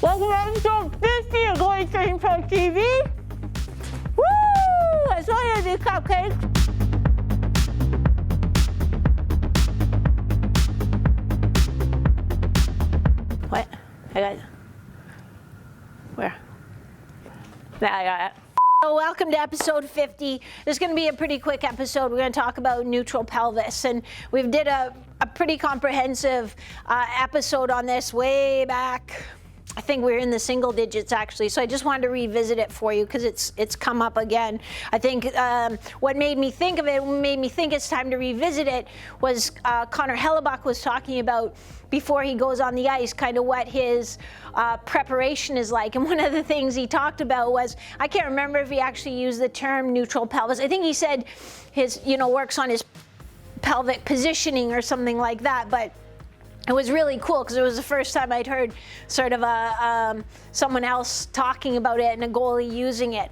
Welcome to episode 50 of Goalie Training Pro TV. Woo! I saw you do cupcakes. What? I got it. Where? Nah, I got it. So welcome to episode 50. This is going to be a pretty quick episode. We're going to talk about neutral pelvis, and we did a pretty comprehensive episode on this way back. I think we're in the single digits actually, so I just wanted to revisit it for you because it's come up again. I think what made me think of it, made me think it's time to revisit it, was Connor Hellebuck was talking about before he goes on the ice, kind of what his preparation is like. And one of the things he talked about was, I can't remember if he actually used the term neutral pelvis. I think he said his, works on his pelvic positioning or something like that, but it was really cool because it was the first time I'd heard sort of someone else talking about it and a goalie using it.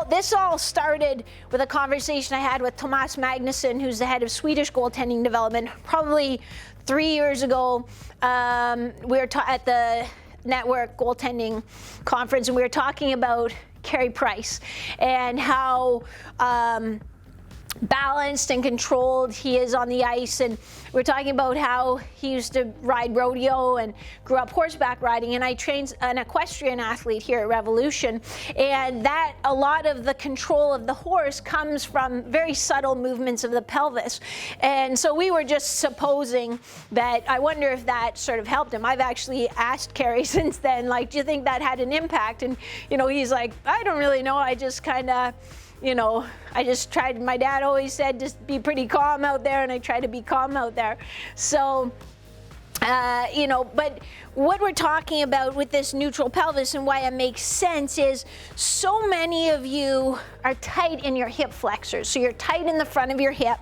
This all started with a conversation I had with Thomas Magnusson, who's the head of Swedish goaltending development, probably 3 years ago. We were at the network goaltending conference, and we were talking about Carey Price and how balanced and controlled he is on the ice. And we're talking about how he used to ride rodeo and grew up horseback riding, and I trained an equestrian athlete here at Revolution, and that a lot of the control of the horse comes from very subtle movements of the pelvis. And so we were just supposing that, I wonder if that sort of helped him. I've actually asked Carey since then, like, do you think that had an impact? And he's like, I don't really know, I just kind of I just tried. My dad always said just be pretty calm out there, and I try to be calm out there. So, but what we're talking about with this neutral pelvis and why it makes sense is so many of you are tight in your hip flexors. So you're tight in the front of your hip.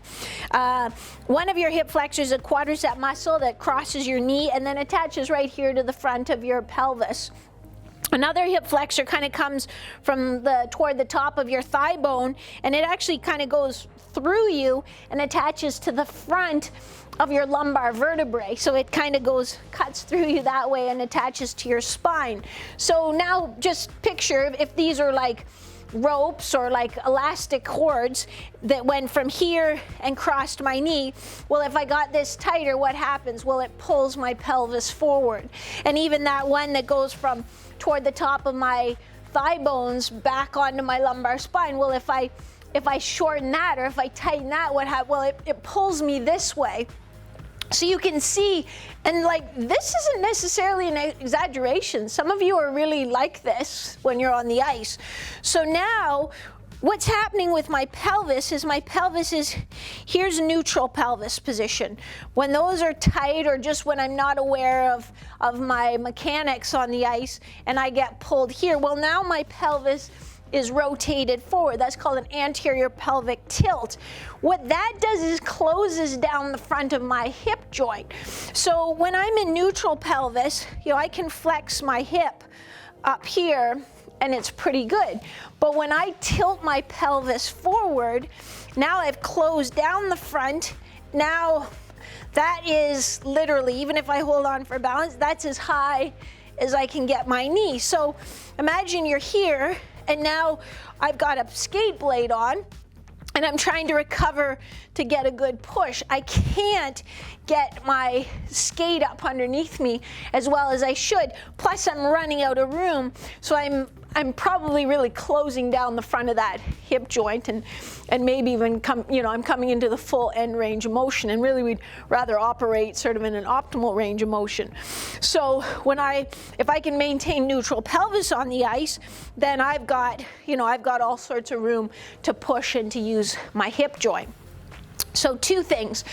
One of your hip flexors is a quadricep muscle that crosses your knee and then attaches right here to the front of your pelvis. Another hip flexor kind of comes from toward the top of your thigh bone, and it actually kind of goes through you and attaches to the front of your lumbar vertebrae. So it kind of cuts through you that way and attaches to your spine. So now just picture if these are like ropes or like elastic cords that went from here and crossed my knee. Well, if I got this tighter, what happens? Well, it pulls my pelvis forward. And even that one that goes from toward the top of my thigh bones back onto my lumbar spine, well, if I shorten that or if I tighten that, what happens? Well, it pulls me this way. So you can see, and like, this isn't necessarily an exaggeration. Some of you are really like this when you're on the ice. So now what's happening with my pelvis is here's neutral pelvis position. When those are tight, or just when I'm not aware of my mechanics on the ice and I get pulled here, well, now my pelvis is rotated forward. That's called an anterior pelvic tilt. What that does is closes down the front of my hip joint. So when I'm in neutral pelvis, I can flex my hip up here and it's pretty good. But when I tilt my pelvis forward, now I've closed down the front. Now that is literally, even if I hold on for balance, that's as high as I can get my knee. So imagine you're here, and now I've got a skate blade on, and I'm trying to recover to get a good push. I can't get my skate up underneath me as well as I should. Plus I'm running out of room, so I'm probably really closing down the front of that hip joint, and maybe even I'm coming into the full end range of motion, and really we'd rather operate sort of in an optimal range of motion. So if I can maintain neutral pelvis on the ice, then I've got all sorts of room to push and to use my hip joint. So two things: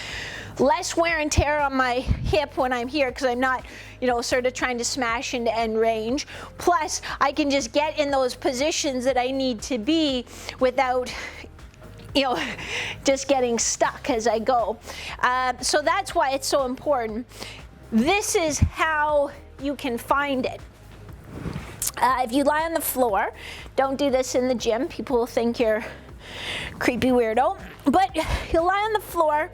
less wear and tear on my hip when I'm here because I'm not, sort of trying to smash into end range. Plus, I can just get in those positions that I need to be without, just getting stuck as I go. So that's why it's so important. This is how you can find it. If you lie on the floor, don't do this in the gym. People will think you're creepy weirdo. But you'll lie on the floor.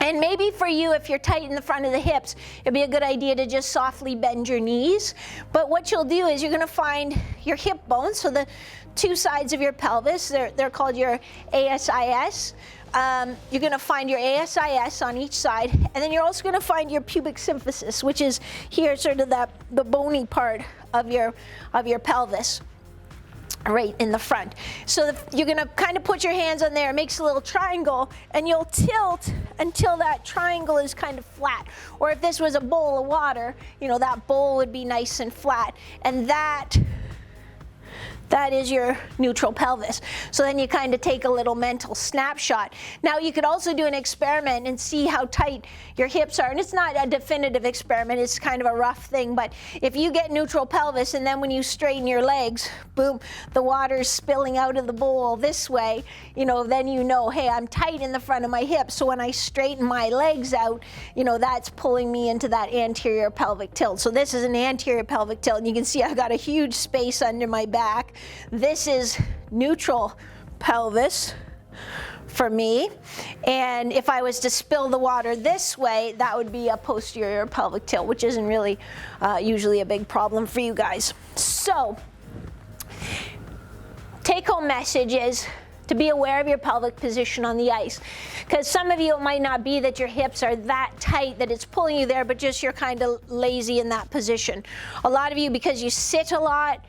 And maybe for you, if you're tight in the front of the hips, it'd be a good idea to just softly bend your knees. But what you'll do is you're gonna find your hip bones, so the two sides of your pelvis, they're called your ASIS. You're gonna find your ASIS on each side, and then you're also gonna find your pubic symphysis, which is here, sort of the bony part of your pelvis, right in the front. So you're gonna kind of put your hands on there, it makes a little triangle, and you'll tilt until that triangle is kind of flat. Or if this was a bowl of water, you know, that bowl would be nice and flat. And that is your neutral pelvis. So then you kind of take a little mental snapshot. Now you could also do an experiment and see how tight your hips are. And it's not a definitive experiment, it's kind of a rough thing, but if you get neutral pelvis and then when you straighten your legs, boom, the water's spilling out of the bowl this way, you know, then you know, hey, I'm tight in the front of my hips. So when I straighten my legs out, you know, that's pulling me into that anterior pelvic tilt. So this is an anterior pelvic tilt, and you can see I've got a huge space under my back. This is neutral pelvis for me, and if I was to spill the water this way, that would be a posterior pelvic tilt, which isn't really usually a big problem for you guys. So take-home message is to be aware of your pelvic position on the ice, because some of you, it might not be that your hips are that tight that it's pulling you there, but just you're kind of lazy in that position. A lot of you, because you sit a lot,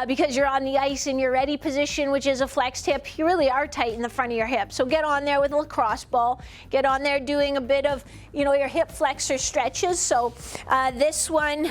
because you're on the ice in your ready position, which is a flexed hip, you really are tight in the front of your hip. So get on there with a lacrosse ball. Get on there doing a bit of, you know, your hip flexor stretches. So this one,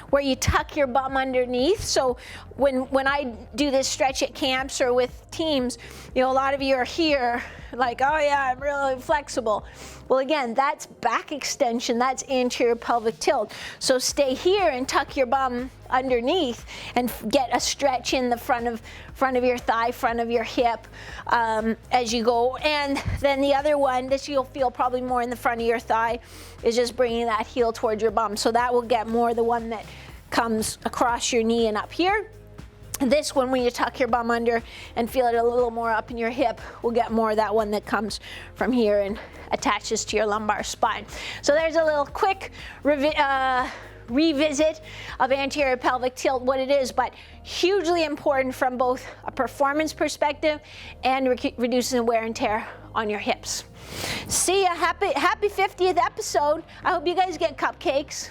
where you tuck your bum underneath. So when I do this stretch at camps or with teams, you know, a lot of you are here like, oh yeah, I'm really flexible. Well, again, that's back extension, that's anterior pelvic tilt. So stay here and tuck your bum underneath and get a stretch in the front of your thigh, front of your hip as you go. And then the other one, this you'll feel probably more in the front of your thigh, is just bringing that heel towards your bum. So that will get more the one that comes across your knee and up here. This one, when you tuck your bum under and feel it a little more up in your hip, will get more of that one that comes from here and attaches to your lumbar spine. So there's a little quick revisit of anterior pelvic tilt, what it is, but hugely important from both a performance perspective and reducing wear and tear on your hips. See ya, happy 50th episode. I hope you guys get cupcakes.